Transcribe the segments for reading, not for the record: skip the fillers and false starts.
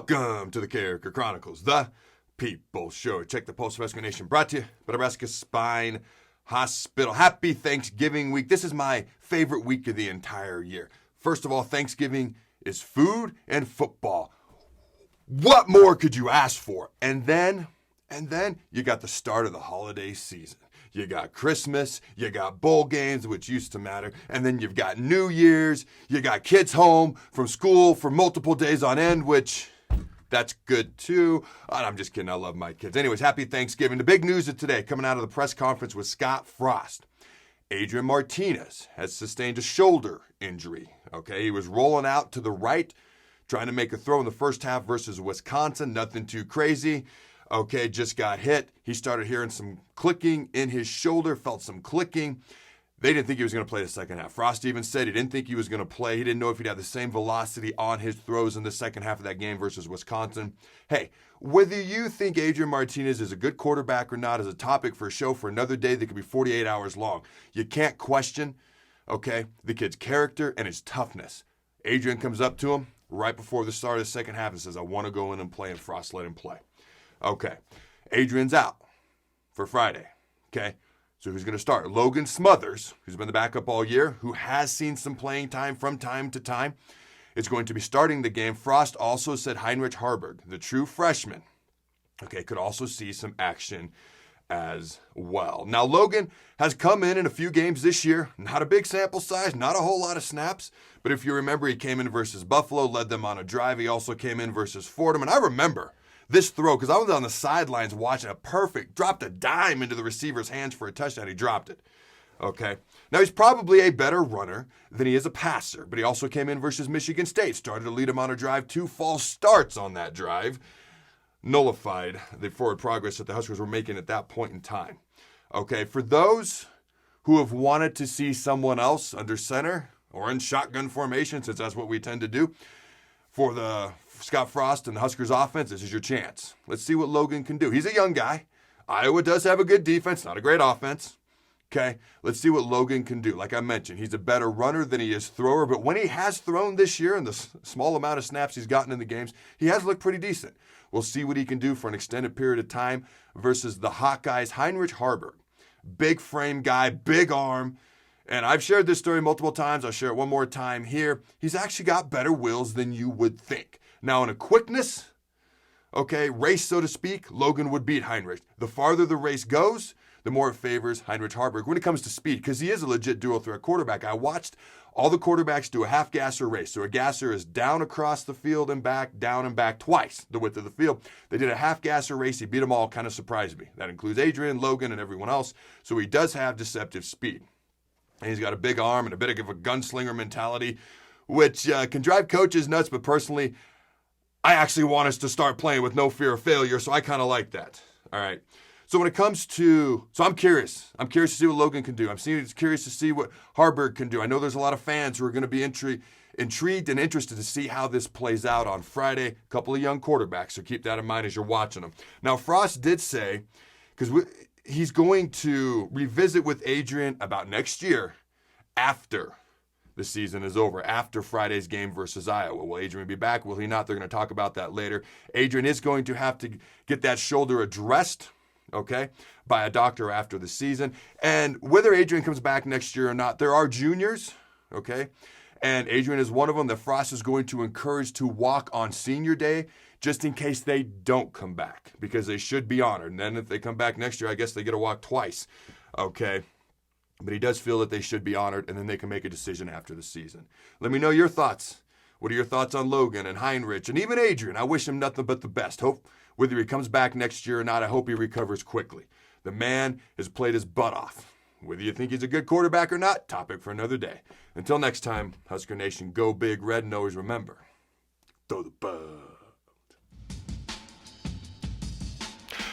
Welcome to the Carriker Chronicles, the People Show. Check the Pulse of Husker Nation, brought to you by Nebraska Spine Hospital. Happy Thanksgiving week. This is my favorite week of the entire year. First of all, Thanksgiving is food and football. What more could you ask for? And then you got the start of the holiday season. You got Christmas, you got bowl games, which used to matter, and then you've got New Year's, you got kids home from school for multiple days on end, which, that's good too. Oh, I'm just kidding, I love my kids. Anyways, happy Thanksgiving. The big news of today, coming out of the press conference with Scott Frost. Adrian Martinez has sustained a shoulder injury, okay? He was rolling out to the right, trying to make a throw in the first half versus Wisconsin, nothing too crazy. Okay, just got hit. He started hearing some clicking in his shoulder, felt some clicking. They didn't think he was going to play the second half. Frost even said he didn't think he was going to play. He didn't know if he'd have the same velocity on his throws in the second half of that game versus Wisconsin. Hey, whether you think Adrian Martinez is a good quarterback or not is a topic for a show for another day that could be 48 hours long. You can't question, okay, the kid's character and his toughness. Adrian comes up to him right before the start of the second half and says, I want to go in and play, and Frost let him play. Okay, Adrian's out for Friday, okay? So who's going to start? Logan Smothers, who's been the backup all year, who has seen some playing time from time to time, is going to be starting the game. Frost also said Heinrich Harburg, the true freshman, okay, could also see some action as well. Now, Logan has come in a few games this year. Not a big sample size, not a whole lot of snaps. But if you remember, he came in versus Buffalo, led them on a drive. He also came in versus Fordham. And I remember this throw, because I was on the sidelines watching a perfect, dropped a dime into the receiver's hands for a touchdown. He dropped it. Okay. Now, he's probably a better runner than he is a passer, but he also came in versus Michigan State, started to lead him on a drive, 2 false starts on that drive, nullified the forward progress that the Huskers were making at that point in time. Okay. For those who have wanted to see someone else under center or in shotgun formation, since that's what we tend to do, for the Scott Frost and the Huskers offense, this is your chance. Let's see what Logan can do. He's a young guy. Iowa does have a good defense, not a great offense. Okay, let's see what Logan can do. Like I mentioned, he's a better runner than he is thrower, but when he has thrown this year and the small amount of snaps he's gotten in the games, he has looked pretty decent. We'll see what he can do for an extended period of time versus the Hawkeyes. Heinrich Harburg, big frame guy, big arm. And I've shared this story multiple times. I'll share it one more time here. He's actually got better wheels than you would think. Now, in a quickness, okay, race, so to speak, Logan would beat Heinrich. The farther the race goes, the more it favors Heinrich Harburg when it comes to speed, because he is a legit dual threat quarterback. I watched all the quarterbacks do a half gasser race. So a gasser is down across the field and back, down and back twice the width of the field. They did a half gasser race. He beat them all. Kind of surprised me. That includes Adrian, Logan, and everyone else. So he does have deceptive speed. And he's got a big arm and a bit of a gunslinger mentality, which can drive coaches nuts. But personally, I actually want us to start playing with no fear of failure. So I kind of like that. All right. So when it comes to, I'm curious. I'm curious to see what Logan can do. I'm curious to see what Harburg can do. I know there's a lot of fans who are going to be intrigued and interested to see how this plays out on Friday. A couple of young quarterbacks, so keep that in mind as you're watching them. Now, Frost did say, because he's going to revisit with Adrian about next year after the season is over, after Friday's game versus Iowa. Will Adrian be back? Will he not? They're going to talk about that later. Adrian is going to have to get that shoulder addressed, okay, by a doctor after the season. And whether Adrian comes back next year or not, there are juniors, okay, and Adrian is one of them that Frost is going to encourage to walk on senior day just in case they don't come back, because they should be honored. And then if they come back next year, I guess they get to walk twice, okay? But he does feel that they should be honored, and then they can make a decision after the season. Let me know your thoughts. What are your thoughts on Logan and Heinrich and even Adrian? I wish him nothing but the best. Hope whether he comes back next year or not, I hope he recovers quickly. The man has played his butt off. Whether you think he's a good quarterback or not, topic for another day. Until next time, Husker Nation, go big red, and always remember, throw the bud.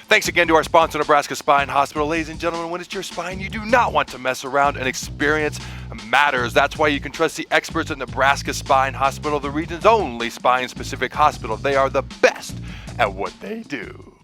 Thanks again to our sponsor, Nebraska Spine Hospital. Ladies and gentlemen, when it's your spine, you do not want to mess around, and experience matters. That's why you can trust the experts at Nebraska Spine Hospital, the region's only spine-specific hospital. They are the best at what they do.